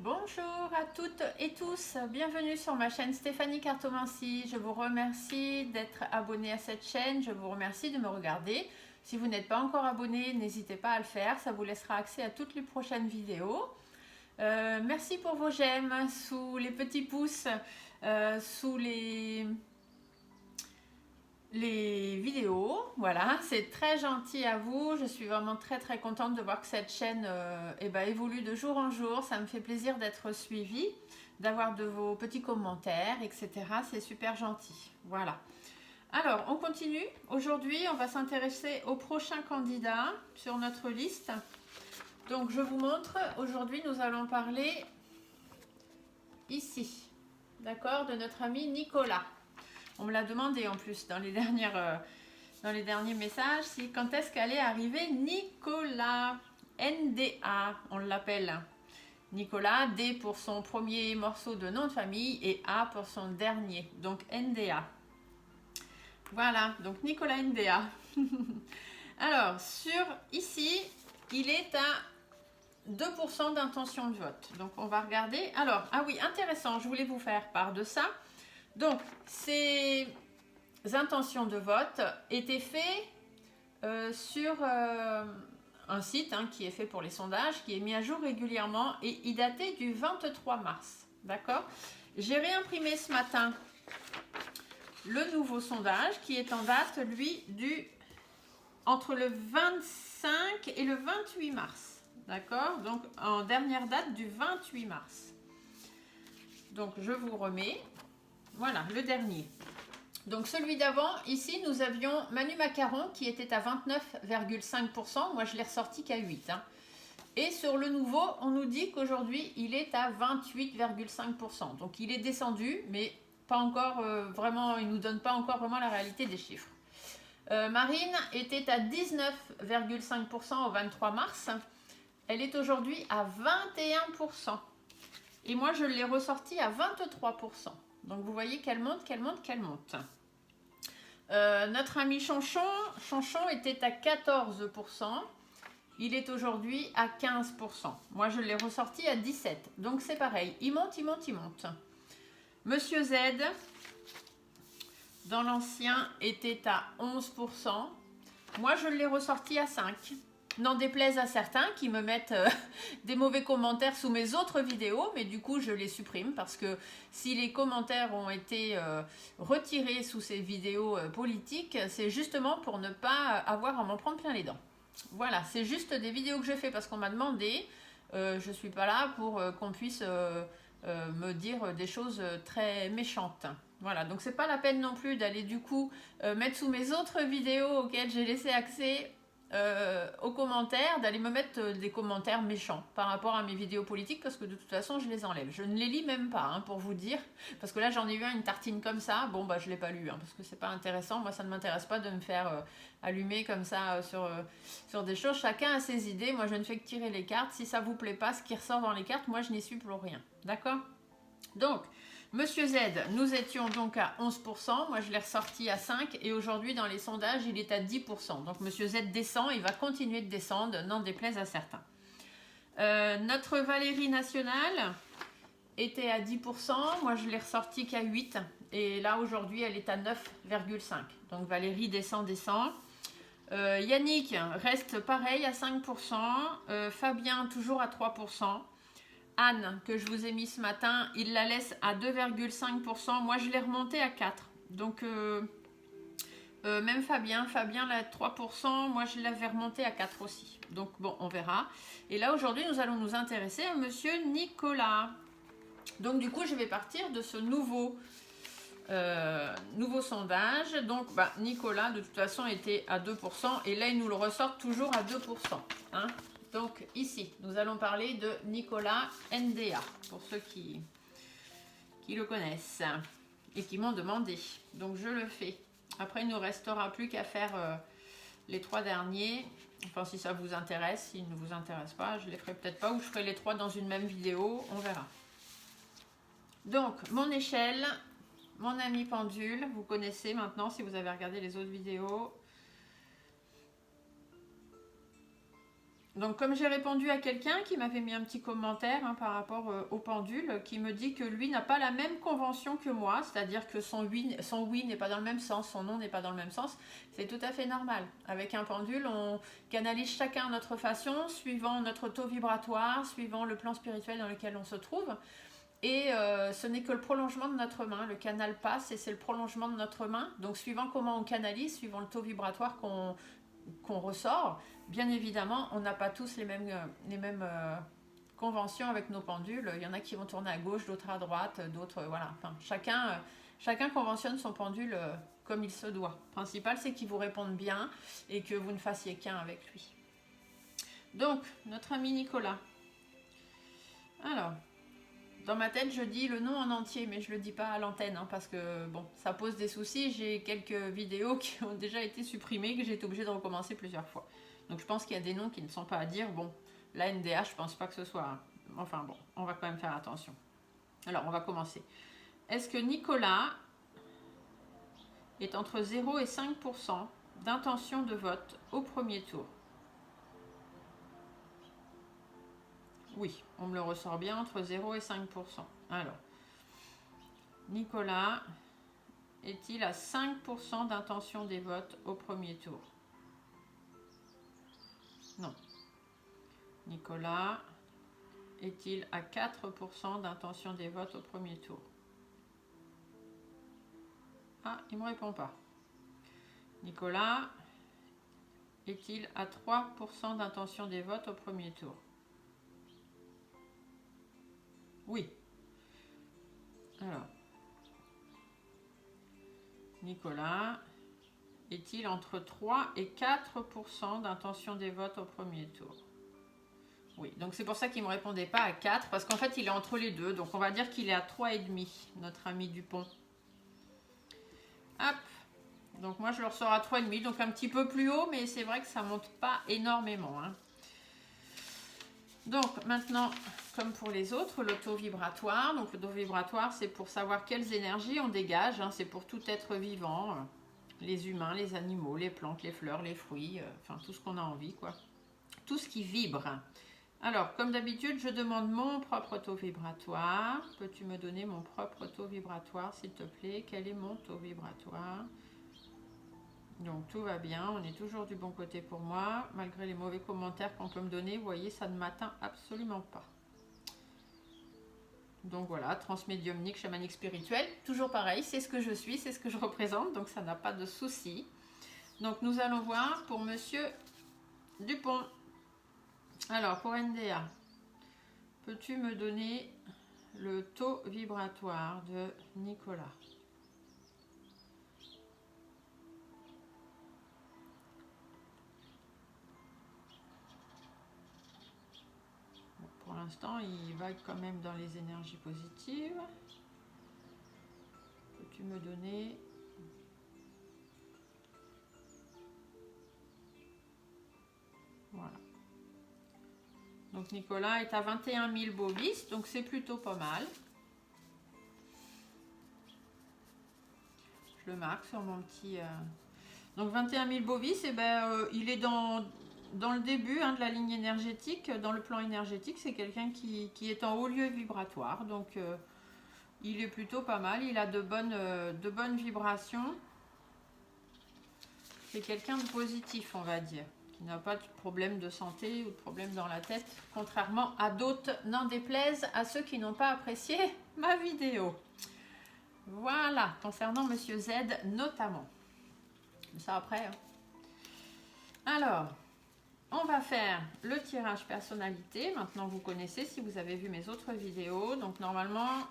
Bonjour à toutes et tous, bienvenue sur ma chaîne Stéphanie Cartomancie. Je vous remercie d'être abonné à cette chaîne, je vous remercie de me regarder. Si vous n'êtes pas encore abonné, n'hésitez pas à le faire, ça vous laissera accès à toutes les prochaines vidéos. Merci pour vos j'aime, sous les petits pouces, sous les vidéos, voilà, c'est très gentil à vous, je suis vraiment très contente de voir que cette chaîne évolue de jour en jour, ça me fait plaisir d'être suivie, d'avoir de vos petits commentaires, etc. C'est super gentil, voilà. Alors, on continue, aujourd'hui on va s'intéresser au prochain candidat sur notre liste. Donc je vous montre, aujourd'hui nous allons parler ici, d'accord, de notre ami Nicolas. On me l'a demandé en plus dans les derniers messages, si quand est-ce qu'allait arriver Nicolas. NDA, on l'appelle. Nicolas, D pour son premier morceau de nom de famille et A pour son dernier, donc NDA. Voilà, donc Nicolas NDA. Alors, ici, il est à 2% d'intention de vote. Donc, on va regarder. Alors, ah oui, intéressant, je voulais vous faire part de ça. Donc, ces intentions de vote étaient faites sur un site qui est fait pour les sondages, qui est mis à jour régulièrement et il datait du 23 mars. D'accord ? J'ai réimprimé ce matin le nouveau sondage qui est en date, lui, entre le 25 et le 28 mars. D'accord ? Donc, en dernière date du 28 mars. Donc, je vous remets. Voilà, le dernier. Donc celui d'avant, ici, nous avions Manu Macaron qui était à 29,5%. Moi, je l'ai ressorti qu'à 8. Et sur le nouveau, on nous dit qu'aujourd'hui, il est à 28,5%. Donc il est descendu, mais pas encore vraiment, il ne nous donne pas encore vraiment la réalité des chiffres. Marine était à 19,5% au 23 mars. Elle est aujourd'hui à 21%. Et moi, je l'ai ressorti à 23%. Donc vous voyez qu'elle monte. Notre ami Chanchon était à 14%. Il est aujourd'hui à 15%. Moi, je l'ai ressorti à 17%. Donc c'est pareil. Il monte. Monsieur Z, dans l'ancien, était à 11%. Moi, je l'ai ressorti à 5%. N'en déplaise à certains qui me mettent des mauvais commentaires sous mes autres vidéos, mais du coup je les supprime parce que si les commentaires ont été retirés sous ces vidéos politiques, c'est justement pour ne pas avoir à m'en prendre plein les dents. Voilà, c'est juste des vidéos que je fais parce qu'on m'a demandé. Je ne suis pas là pour qu'on puisse me dire des choses très méchantes. Voilà, donc c'est pas la peine non plus d'aller du coup mettre sous mes autres vidéos auxquelles j'ai laissé accès aux commentaires, d'aller me mettre des commentaires méchants par rapport à mes vidéos politiques parce que de toute façon je les enlève. Je ne les lis même pas pour vous dire, parce que là j'en ai eu une tartine comme ça, bon bah je l'ai pas lu parce que c'est pas intéressant, moi ça ne m'intéresse pas de me faire allumer comme ça sur des choses, chacun a ses idées, moi je ne fais que tirer les cartes, si ça vous plaît pas ce qui ressort dans les cartes, moi je n'y suis pour rien, d'accord? Donc Monsieur Z, nous étions donc à 11%, moi je l'ai ressorti à 5% et aujourd'hui dans les sondages il est à 10%. Donc Monsieur Z descend, il va continuer de descendre, n'en déplaise à certains. Notre Valérie nationale était à 10%, moi je l'ai ressorti qu'à 8% et là aujourd'hui elle est à 9,5%. Donc Valérie descend. Yannick reste pareil à 5%, Fabien toujours à 3%. Anne, que je vous ai mis ce matin, il la laisse à 2,5%. Moi, je l'ai remonté à 4%. Donc, même Fabien l'a 3%. Moi, je l'avais remonté à 4% aussi. Donc, bon, on verra. Et là, aujourd'hui, nous allons nous intéresser à Monsieur Nicolas. Donc, du coup, je vais partir de ce nouveau sondage. Donc, Nicolas, de toute façon, était à 2%. Et là, il nous le ressort toujours à 2%. Donc ici, nous allons parler de Nicolas NDA, pour ceux qui le connaissent et qui m'ont demandé. Donc je le fais. Après, il ne nous restera plus qu'à faire les 3 derniers. Enfin, si ça vous intéresse, s'il ne vous intéresse pas, je ne les ferai peut-être pas ou je ferai les 3 dans une même vidéo, on verra. Donc, mon échelle, mon ami pendule, vous connaissez maintenant si vous avez regardé les autres vidéos. Donc comme j'ai répondu à quelqu'un qui m'avait mis un petit commentaire hein, par rapport au pendule, qui me dit que lui n'a pas la même convention que moi, c'est-à-dire que son oui n'est pas dans le même sens, son non n'est pas dans le même sens, c'est tout à fait normal. Avec un pendule, on canalise chacun à notre façon, suivant notre taux vibratoire, suivant le plan spirituel dans lequel on se trouve. Et ce n'est que le prolongement de notre main, le canal passe et c'est le prolongement de notre main. Donc suivant comment on canalise, suivant le taux vibratoire qu'on ressort, bien évidemment, on n'a pas tous les mêmes conventions avec nos pendules. Il y en a qui vont tourner à gauche, d'autres à droite, d'autres... voilà. Enfin, chacun conventionne son pendule comme il se doit. Le principal, c'est qu'il vous réponde bien et que vous ne fassiez qu'un avec lui. Donc, notre ami Nicolas. Alors, dans ma tête, je dis le nom en entier, mais je ne le dis pas à l'antenne, hein, parce que bon, ça pose des soucis. J'ai quelques vidéos qui ont déjà été supprimées, que j'ai été obligée de recommencer plusieurs fois. Donc je pense qu'il y a des noms qui ne sont pas à dire. Bon, la NDA, je pense pas que ce soit... Enfin bon, on va quand même faire attention. Alors, on va commencer. Est-ce que Nicolas est entre 0 et 5% d'intention de vote au premier tour? Oui, on me le ressort bien, entre 0 et 5%. Alors, Nicolas est-il à 5% d'intention des votes au premier tour? Non. Nicolas est-il à 4% d'intention des votes au premier tour? Ah, il ne me répond pas. Nicolas est-il à 3% d'intention des votes au premier tour? Oui. Alors, Nicolas est-il entre 3 et 4% d'intention des votes au premier tour? Oui, donc c'est pour ça qu'il ne me répondait pas à 4, parce qu'en fait il est entre les deux, donc on va dire qu'il est à 3,5, notre ami Dupont. Hop, donc moi je le ressors à 3,5, donc un petit peu plus haut, mais c'est vrai que ça ne monte pas énormément. Hein. Donc maintenant, comme pour les autres, le taux vibratoire. Donc le taux vibratoire, c'est pour savoir quelles énergies on dégage, hein, c'est pour tout être vivant, les humains, les animaux, les plantes, les fleurs, les fruits, enfin tout ce qu'on a envie, quoi. Tout ce qui vibre. Alors, comme d'habitude, je demande mon propre taux vibratoire. Peux-tu me donner mon propre taux vibratoire, s'il te plaît? Quel est mon taux vibratoire? Donc, tout va bien. On est toujours du bon côté pour moi. Malgré les mauvais commentaires qu'on peut me donner, vous voyez, ça ne m'atteint absolument pas. Donc voilà, transmédiumnique, chamanique spirituel. Toujours pareil, c'est ce que je suis, c'est ce que je représente. Donc, ça n'a pas de souci. Donc, nous allons voir pour Monsieur Dupont. Alors, pour NDA, peux-tu me donner le taux vibratoire de Nicolas? Bon, pour l'instant, il va quand même dans les énergies positives. Peux-tu me donner... Voilà. Donc Nicolas est à 21 000 bovis, donc c'est plutôt pas mal. Je le marque sur mon petit... Donc 21 000 bovis, et il est dans le début hein, de la ligne énergétique, dans le plan énergétique, c'est quelqu'un qui est en haut lieu vibratoire. Donc il est plutôt pas mal, il a de bonnes vibrations. C'est quelqu'un de positif, on va dire. Qui n'a pas de problème de santé ou de problème dans la tête, contrairement à d'autres, n'en déplaise à ceux qui n'ont pas apprécié ma vidéo. Voilà, concernant Monsieur Z notamment. Ça après. Hein. Alors, on va faire le tirage personnalité. Maintenant, vous connaissez si vous avez vu mes autres vidéos. Donc, normalement,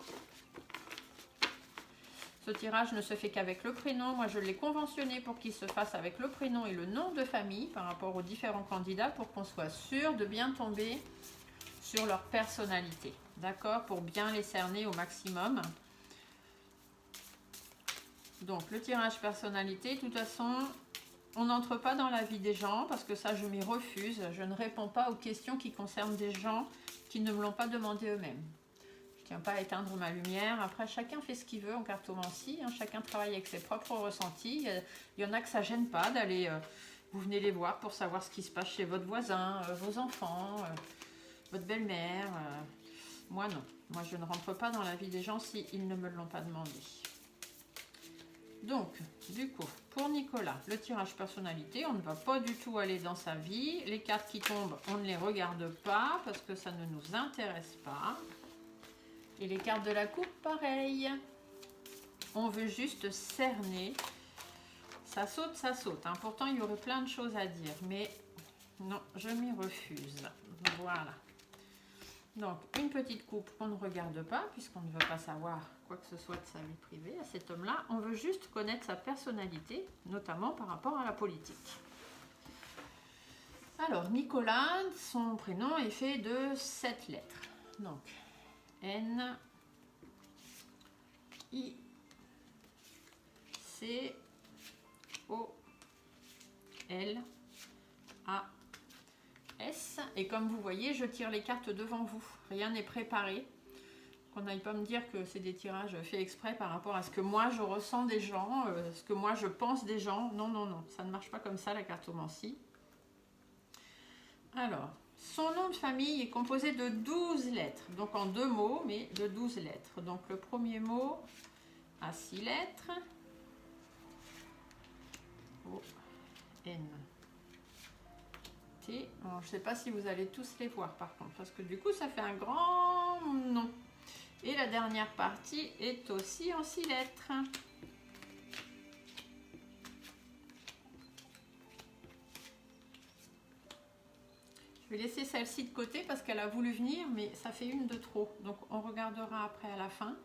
ce tirage ne se fait qu'avec le prénom. Moi, je l'ai conventionné pour qu'il se fasse avec le prénom et le nom de famille par rapport aux différents candidats pour qu'on soit sûr de bien tomber sur leur personnalité. D'accord? Pour bien les cerner au maximum. Donc, le tirage personnalité, de toute façon, on n'entre pas dans la vie des gens parce que ça, je m'y refuse. Je ne réponds pas aux questions qui concernent des gens qui ne me l'ont pas demandé eux-mêmes. Je ne tiens pas à éteindre ma lumière. Après, chacun fait ce qu'il veut en cartomancie. Hein. Chacun travaille avec ses propres ressentis. Il y en a que ça ne gêne pas d'aller vous venez les voir pour savoir ce qui se passe chez votre voisin, vos enfants, votre belle-mère. Moi non, moi je ne rentre pas dans la vie des gens s'ils ne me l'ont pas demandé. Donc, du coup, pour Nicolas, le tirage personnalité, on ne va pas du tout aller dans sa vie. Les cartes qui tombent, on ne les regarde pas parce que ça ne nous intéresse pas. Et les cartes de la coupe, pareil. On veut juste cerner. Ça saute. Hein. Pourtant, il y aurait plein de choses à dire. Mais non, je m'y refuse. Voilà. Donc, une petite coupe qu'on ne regarde pas, puisqu'on ne veut pas savoir quoi que ce soit de sa vie privée à cet homme-là. On veut juste connaître sa personnalité, notamment par rapport à la politique. Alors, Nicolas, son prénom est fait de 7 lettres. Donc, N, I, C, O, L, A, S. Et comme vous voyez, je tire les cartes devant vous. Rien n'est préparé. Qu'on n'aille pas me dire que c'est des tirages faits exprès par rapport à ce que moi je ressens des gens, ce que moi je pense des gens. Non, non, non, ça ne marche pas comme ça la cartomancie. Alors, son nom de famille est composé de 12 lettres, donc en 2 mots, mais de 12 lettres. Donc le premier mot a 6 lettres. O, N, T. Bon, je ne sais pas si vous allez tous les voir par contre, parce que du coup ça fait un grand nom. Et la dernière partie est aussi en 6 lettres. Je vais laisser celle-ci de côté parce qu'elle a voulu venir, mais ça fait une de trop. Donc on regardera après à la fin.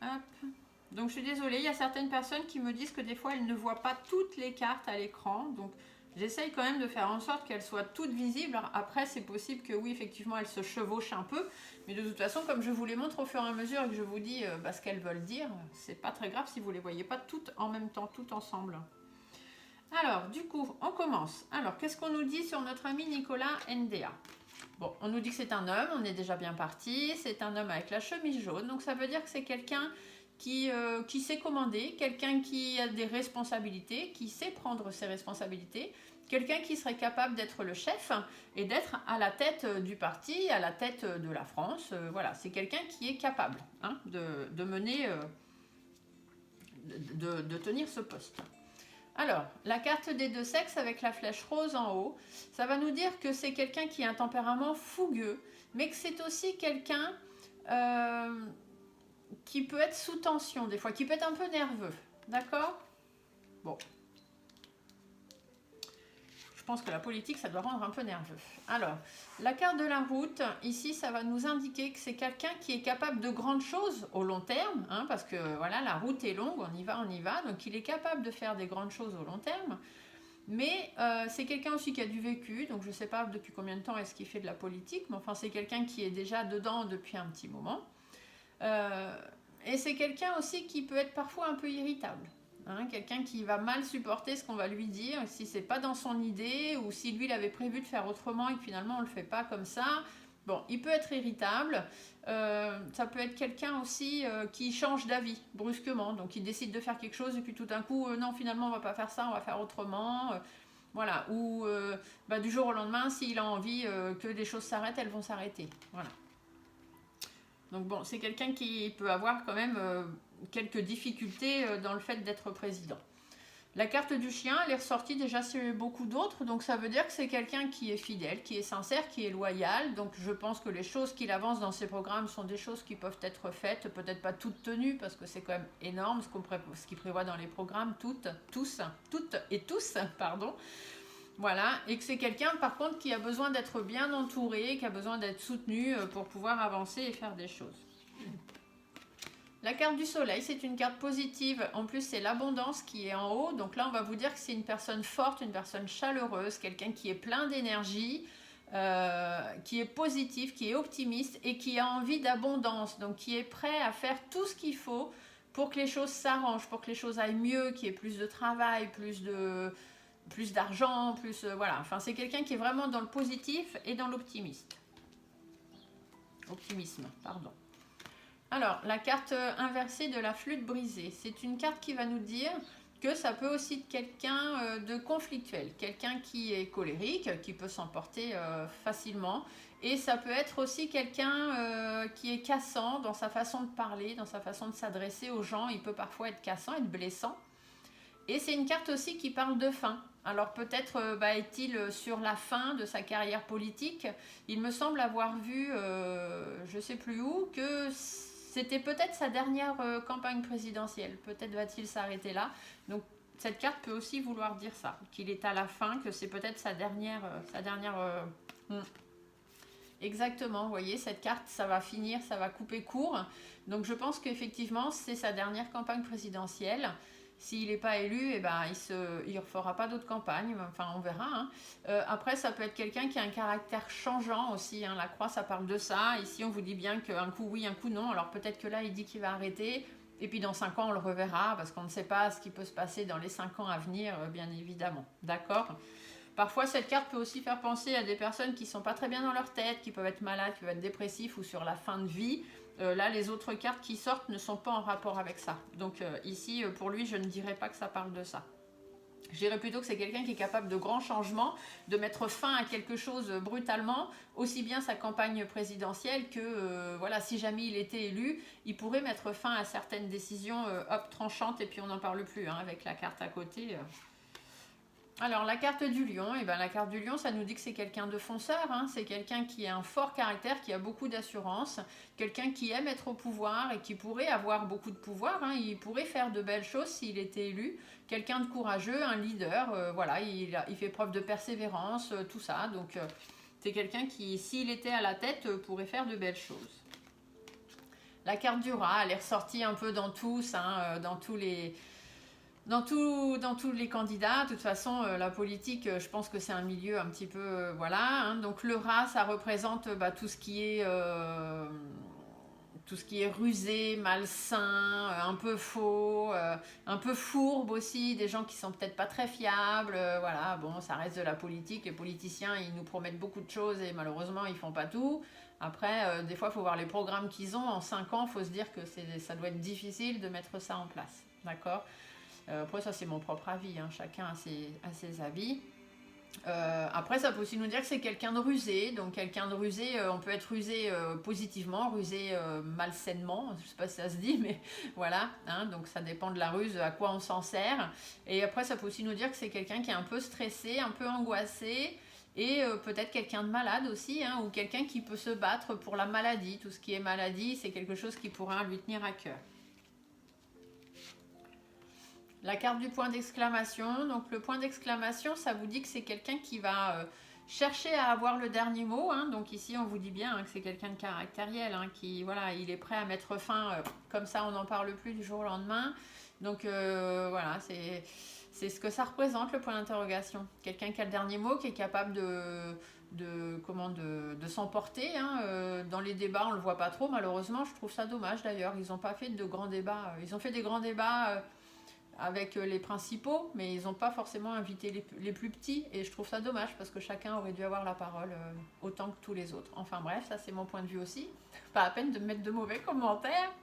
Hop. Donc je suis désolée, il y a certaines personnes qui me disent que des fois elles ne voient pas toutes les cartes à l'écran. Donc j'essaye quand même de faire en sorte qu'elles soient toutes visibles. Alors, après c'est possible que oui, effectivement, elles se chevauchent un peu. Mais de toute façon, comme je vous les montre au fur et à mesure et que je vous dis ce qu'elles veulent dire, c'est pas très grave si vous les voyez pas toutes en même temps, toutes ensemble. Alors, du coup, on commence. Alors, qu'est-ce qu'on nous dit sur notre ami Nicolas NDA? Bon, on nous dit que c'est un homme, on est déjà bien parti. C'est un homme avec la chemise jaune. Donc, ça veut dire que c'est quelqu'un qui sait commander, quelqu'un qui a des responsabilités, qui sait prendre ses responsabilités, quelqu'un qui serait capable d'être le chef et d'être à la tête du parti, à la tête de la France. Voilà, c'est quelqu'un qui est capable de mener, de tenir ce poste. Alors, la carte des 2 sexes avec la flèche rose en haut, ça va nous dire que c'est quelqu'un qui a un tempérament fougueux, mais que c'est aussi quelqu'un qui peut être sous tension des fois, qui peut être un peu nerveux. D'accord? Bon. Je pense que la politique, ça doit rendre un peu nerveux. Alors, la carte de la route, ici, ça va nous indiquer que c'est quelqu'un qui est capable de grandes choses au long terme, hein, parce que voilà, la route est longue, on y va, donc il est capable de faire des grandes choses au long terme. Mais c'est quelqu'un aussi qui a du vécu, donc je ne sais pas depuis combien de temps est-ce qu'il fait de la politique, mais enfin c'est quelqu'un qui est déjà dedans depuis un petit moment. Et c'est quelqu'un aussi qui peut être parfois un peu irritable. Hein, quelqu'un qui va mal supporter ce qu'on va lui dire, si c'est pas dans son idée, ou si lui il avait prévu de faire autrement et que finalement on le fait pas comme ça. Bon, il peut être irritable. Ça peut être quelqu'un aussi qui change d'avis brusquement, donc il décide de faire quelque chose et puis tout d'un coup, non, finalement on va pas faire ça, on va faire autrement. Voilà, ou du jour au lendemain, s'il a envie que les choses s'arrêtent, elles vont s'arrêter. Voilà. Donc bon, c'est quelqu'un qui peut avoir quand même quelques difficultés dans le fait d'être président. La carte du chien, elle est ressortie déjà chez beaucoup d'autres, donc ça veut dire que c'est quelqu'un qui est fidèle, qui est sincère, qui est loyal. Donc je pense que les choses qu'il avance dans ses programmes sont des choses qui peuvent être faites, peut-être pas toutes tenues, parce que c'est quand même énorme ce qu'il prévoit dans les programmes, toutes et tous, pardon. Voilà, et que c'est quelqu'un par contre qui a besoin d'être bien entouré, qui a besoin d'être soutenu pour pouvoir avancer et faire des choses. La carte du soleil, c'est une carte positive. En plus, c'est l'abondance qui est en haut. Donc là, on va vous dire que c'est une personne forte, une personne chaleureuse, quelqu'un qui est plein d'énergie, qui est positif, qui est optimiste et qui a envie d'abondance. Donc qui est prêt à faire tout ce qu'il faut pour que les choses s'arrangent, pour que les choses aillent mieux, qu'il y ait plus de travail, plus d'argent, voilà. Enfin, c'est quelqu'un qui est vraiment dans le positif et dans l'optimisme. Pardon. Alors, la carte inversée de la flûte brisée, c'est une carte qui va nous dire que ça peut aussi être quelqu'un de conflictuel, quelqu'un qui est colérique, qui peut s'emporter facilement. Et ça peut être aussi quelqu'un qui est cassant dans sa façon de parler, dans sa façon de s'adresser aux gens. Il peut parfois être cassant, être blessant. Et c'est une carte aussi qui parle de fin. Alors peut-être est-il sur la fin de sa carrière politique. Il me semble avoir vu, je ne sais plus où, que c'était peut-être sa dernière campagne présidentielle. Peut-être va-t-il s'arrêter là. Donc cette carte peut aussi vouloir dire ça, qu'il est à la fin, que c'est peut-être sa dernière... Exactement, vous voyez, cette carte, ça va finir, ça va couper court. Donc je pense qu'effectivement, c'est sa dernière campagne présidentielle. S'il n'est pas élu, eh ben, il ne refera pas d'autres campagnes. Enfin, on verra. Hein. Après, ça peut être quelqu'un qui a un caractère changeant aussi. Hein. La croix, ça parle de ça. Ici, on vous dit bien qu'un coup oui, un coup non. Alors peut-être que là, il dit qu'il va arrêter. Et puis dans 5 ans, on le reverra parce qu'on ne sait pas ce qui peut se passer dans les 5 ans à venir, bien évidemment. D'accord ? Parfois, cette carte peut aussi faire penser à des personnes qui ne sont pas très bien dans leur tête, qui peuvent être malades, qui peuvent être dépressifs ou sur la fin de vie. Là, les autres cartes qui sortent ne sont pas en rapport avec ça. Donc ici, pour lui, je ne dirais pas que ça parle de ça. Je dirais plutôt que c'est quelqu'un qui est capable de grands changements, de mettre fin à quelque chose brutalement, aussi bien sa campagne présidentielle que, voilà, si jamais il était élu, il pourrait mettre fin à certaines décisions tranchantes, et puis on n'en parle plus, hein, avec la carte à côté. Alors, la carte du lion, la carte du lion, ça nous dit que c'est quelqu'un de fonceur, hein, c'est quelqu'un qui a un fort caractère, qui a beaucoup d'assurance, quelqu'un qui aime être au pouvoir et qui pourrait avoir beaucoup de pouvoir, hein, il pourrait faire de belles choses s'il était élu, quelqu'un de courageux, un leader, voilà, il fait preuve de persévérance, tout ça, donc c'est quelqu'un qui, s'il était à la tête, pourrait faire de belles choses. La carte du rat, elle est ressortie un peu dans tous, hein, dans tous les candidats. De toute façon, la politique, je pense que c'est un milieu un petit peu... voilà. Hein. Donc le rat, ça représente tout ce qui est rusé, malsain, un peu faux, un peu fourbe aussi, des gens qui sont peut-être pas très fiables. Voilà, bon, ça reste de la politique. Les politiciens, ils nous promettent beaucoup de choses et malheureusement, ils font pas tout. Après, des fois, il faut voir les programmes qu'ils ont. En 5 ans, il faut se dire que ça doit être difficile de mettre ça en place. D'accord ? Après, ça, c'est mon propre avis. Hein. Chacun a ses avis. Après, ça peut aussi nous dire que c'est quelqu'un de rusé. Donc, quelqu'un de rusé, on peut être rusé positivement, rusé malsainement. Je ne sais pas si ça se dit, mais voilà. Hein, donc, ça dépend de la ruse, à quoi on s'en sert. Et après, ça peut aussi nous dire que c'est quelqu'un qui est un peu stressé, un peu angoissé. Et peut-être quelqu'un de malade aussi, hein, ou quelqu'un qui peut se battre pour la maladie. Tout ce qui est maladie, c'est quelque chose qui pourrait lui tenir à cœur. La carte du point d'exclamation. Donc le point d'exclamation, ça vous dit que c'est quelqu'un qui va chercher à avoir le dernier mot. Hein. Donc ici, on vous dit bien hein, que c'est quelqu'un de caractériel, hein, qui voilà, il est prêt à mettre fin. Comme ça, on n'en parle plus du jour au lendemain. Donc voilà, c'est ce que ça représente, le point d'interrogation. Quelqu'un qui a le dernier mot, qui est capable de s'emporter. Hein. Dans les débats, on ne le voit pas trop, malheureusement. Je trouve ça dommage d'ailleurs. Ils n'ont pas fait de grands débats. Ils ont fait des grands débats avec les principaux, mais ils n'ont pas forcément invité les plus petits, et je trouve ça dommage, parce que chacun aurait dû avoir la parole autant que tous les autres. Enfin bref, ça c'est mon point de vue aussi. Pas la peine de mettre de mauvais commentaires.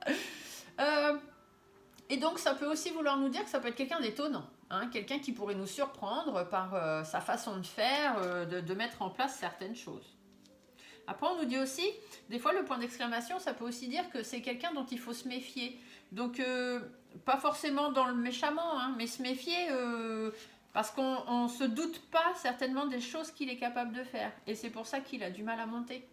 Et donc ça peut aussi vouloir nous dire que ça peut être quelqu'un d'étonnant, hein, quelqu'un qui pourrait nous surprendre par sa façon de faire, de mettre en place certaines choses. Après, on nous dit aussi, des fois, le point d'exclamation, ça peut aussi dire que c'est quelqu'un dont il faut se méfier. Donc, pas forcément dans le méchamment, hein, mais se méfier parce qu'on ne se doute pas certainement des choses qu'il est capable de faire. Et c'est pour ça qu'il a du mal à monter,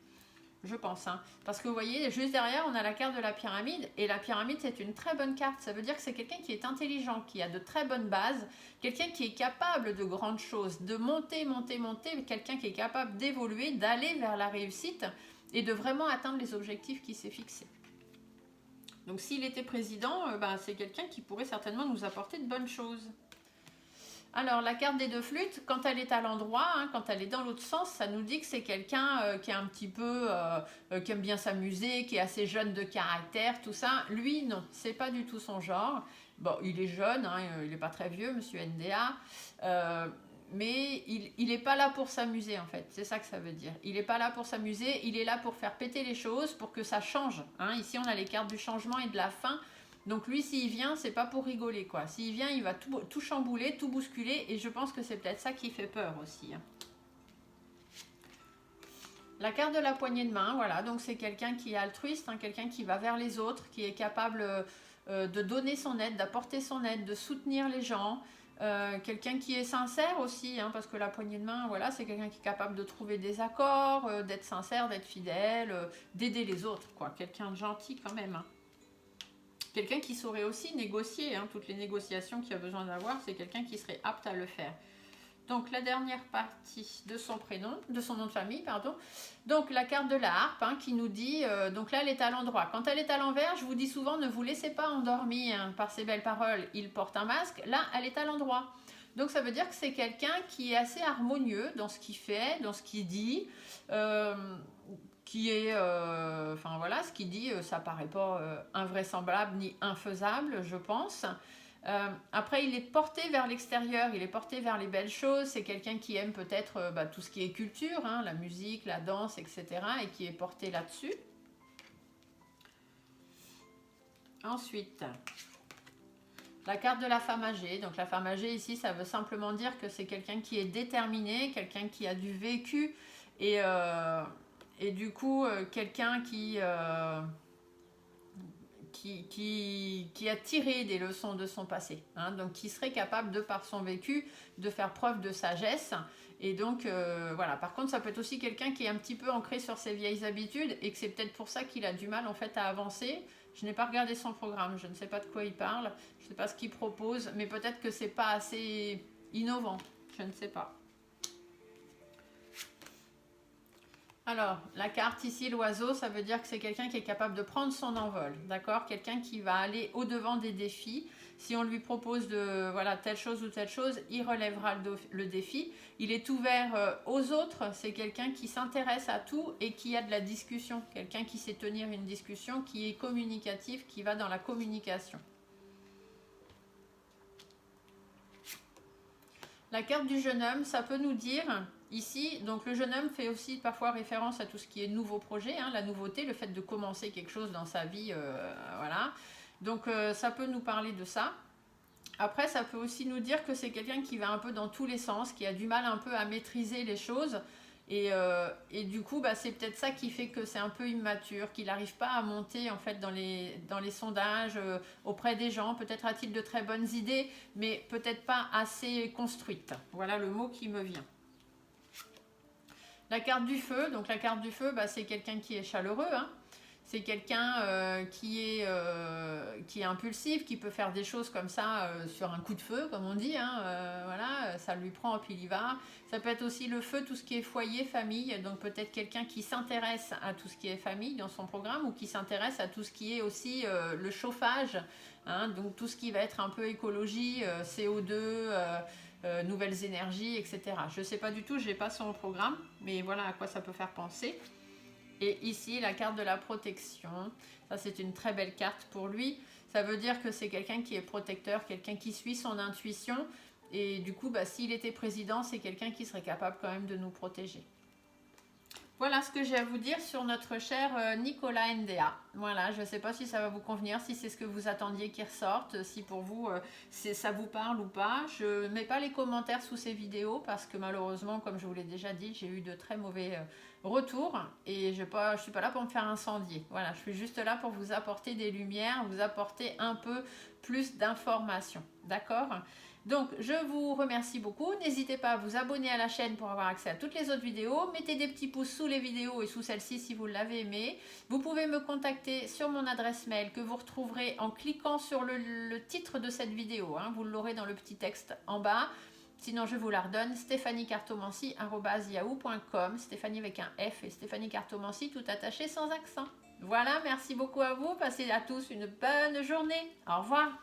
je pense. Hein. Parce que vous voyez, juste derrière, on a la carte de la pyramide. Et la pyramide, c'est une très bonne carte. Ça veut dire que c'est quelqu'un qui est intelligent, qui a de très bonnes bases, quelqu'un qui est capable de grandes choses, de monter, quelqu'un qui est capable d'évoluer, d'aller vers la réussite et de vraiment atteindre les objectifs qu'il s'est fixés. Donc s'il était président, c'est quelqu'un qui pourrait certainement nous apporter de bonnes choses. Alors la carte des deux flûtes, quand elle est à l'endroit, hein, quand elle est dans l'autre sens, ça nous dit que c'est quelqu'un qui est un petit peu, qui aime bien s'amuser, qui est assez jeune de caractère, tout ça. Lui, non, c'est pas du tout son genre. Bon, il est jeune, hein, il n'est pas très vieux, monsieur NDA, mais il n'est pas là pour s'amuser en fait, c'est ça que ça veut dire. Il n'est pas là pour s'amuser, il est là pour faire péter les choses, pour que ça change. Hein. Ici, on a les cartes du changement et de la fin. Donc lui, s'il vient, c'est pas pour rigoler, quoi. S'il vient, il va tout chambouler, tout bousculer, et je pense que c'est peut-être ça qui fait peur aussi, hein. La carte de la poignée de main, voilà, donc c'est quelqu'un qui est altruiste, hein, quelqu'un qui va vers les autres, qui est capable de donner son aide, d'apporter son aide, de soutenir les gens, quelqu'un qui est sincère aussi, hein, parce que la poignée de main, voilà, c'est quelqu'un qui est capable de trouver des accords, d'être sincère, d'être fidèle, d'aider les autres, quoi, quelqu'un de gentil quand même, hein. Quelqu'un qui saurait aussi négocier, hein, toutes les négociations qu'il y a besoin d'avoir, c'est quelqu'un qui serait apte à le faire. Donc la dernière partie de son prénom, de son nom de famille, pardon. Donc la carte de la harpe, hein, qui nous dit, donc là elle est à l'endroit. Quand elle est à l'envers, je vous dis souvent, ne vous laissez pas endormir, hein, par ces belles paroles, il porte un masque. Là, elle est à l'endroit. Donc ça veut dire que c'est quelqu'un qui est assez harmonieux dans ce qu'il fait, dans ce qu'il dit, qui est, enfin voilà, ce qu'il dit, ça paraît pas invraisemblable ni infaisable, je pense. Après, il est porté vers l'extérieur, il est porté vers les belles choses. C'est quelqu'un qui aime peut-être tout ce qui est culture, hein, la musique, la danse, etc. et qui est porté là-dessus. Ensuite, la carte de la femme âgée. Donc la femme âgée ici, ça veut simplement dire que c'est quelqu'un qui est déterminé, quelqu'un qui a du vécu et du coup, quelqu'un qui a tiré des leçons de son passé, hein, donc qui serait capable, de par son vécu, de faire preuve de sagesse. Et donc, voilà. Par contre, ça peut être aussi quelqu'un qui est un petit peu ancré sur ses vieilles habitudes et que c'est peut-être pour ça qu'il a du mal, en fait, à avancer. Je n'ai pas regardé son programme, je ne sais pas de quoi il parle, je ne sais pas ce qu'il propose, mais peut-être que c'est pas assez innovant, je ne sais pas. Alors, la carte ici, l'oiseau, ça veut dire que c'est quelqu'un qui est capable de prendre son envol, d'accord? Quelqu'un qui va aller au-devant des défis. Si on lui propose de, voilà, telle chose ou telle chose, il relèvera le défi. Il est ouvert aux autres, c'est quelqu'un qui s'intéresse à tout et qui a de la discussion. Quelqu'un qui sait tenir une discussion, qui est communicatif, qui va dans la communication. La carte du jeune homme, ça peut nous dire... Ici, donc le jeune homme fait aussi parfois référence à tout ce qui est nouveau projet, hein, la nouveauté, le fait de commencer quelque chose dans sa vie, voilà. Donc ça peut nous parler de ça. Après, ça peut aussi nous dire que c'est quelqu'un qui va un peu dans tous les sens, qui a du mal un peu à maîtriser les choses. Et du coup, c'est peut-être ça qui fait que c'est un peu immature, qu'il n'arrive pas à monter en fait dans les sondages auprès des gens. Peut-être a-t-il de très bonnes idées, mais peut-être pas assez construites. Voilà le mot qui me vient. La carte du feu, donc la carte du feu, c'est quelqu'un qui est chaleureux, hein. C'est quelqu'un qui est impulsif, qui peut faire des choses comme ça sur un coup de feu, comme on dit, hein, voilà, ça lui prend et puis il y va. Ça peut être aussi le feu, tout ce qui est foyer, famille, donc peut-être quelqu'un qui s'intéresse à tout ce qui est famille dans son programme ou qui s'intéresse à tout ce qui est aussi le chauffage, hein, donc tout ce qui va être un peu écologie, CO2, nouvelles énergies, etc. Je ne sais pas du tout, je n'ai pas son programme, mais voilà à quoi ça peut faire penser. Et ici, la carte de la protection, ça c'est une très belle carte pour lui. Ça veut dire que c'est quelqu'un qui est protecteur, quelqu'un qui suit son intuition. Et du coup, s'il était président, c'est quelqu'un qui serait capable quand même de nous protéger. Voilà ce que j'ai à vous dire sur notre cher Nicolas NDA. Voilà, je ne sais pas si ça va vous convenir, si c'est ce que vous attendiez qu'il ressorte, si pour vous ça vous parle ou pas. Je ne mets pas les commentaires sous ces vidéos parce que malheureusement, comme je vous l'ai déjà dit, j'ai eu de très mauvais retours et je ne suis pas là pour me faire incendier. Voilà, je suis juste là pour vous apporter des lumières, vous apporter un peu plus d'informations. D'accord ? Donc, je vous remercie beaucoup. N'hésitez pas à vous abonner à la chaîne pour avoir accès à toutes les autres vidéos. Mettez des petits pouces sous les vidéos et sous celle-ci si vous l'avez aimée. Vous pouvez me contacter sur mon adresse mail que vous retrouverez en cliquant sur le titre de cette vidéo, hein. Vous l'aurez dans le petit texte en bas. Sinon, je vous la redonne, stéphaniecartomancy@yahoo.com. Stéphanie avec un F et Stéphanie Cartomancy tout attaché sans accent. Voilà, merci beaucoup à vous. Passez à tous une bonne journée. Au revoir.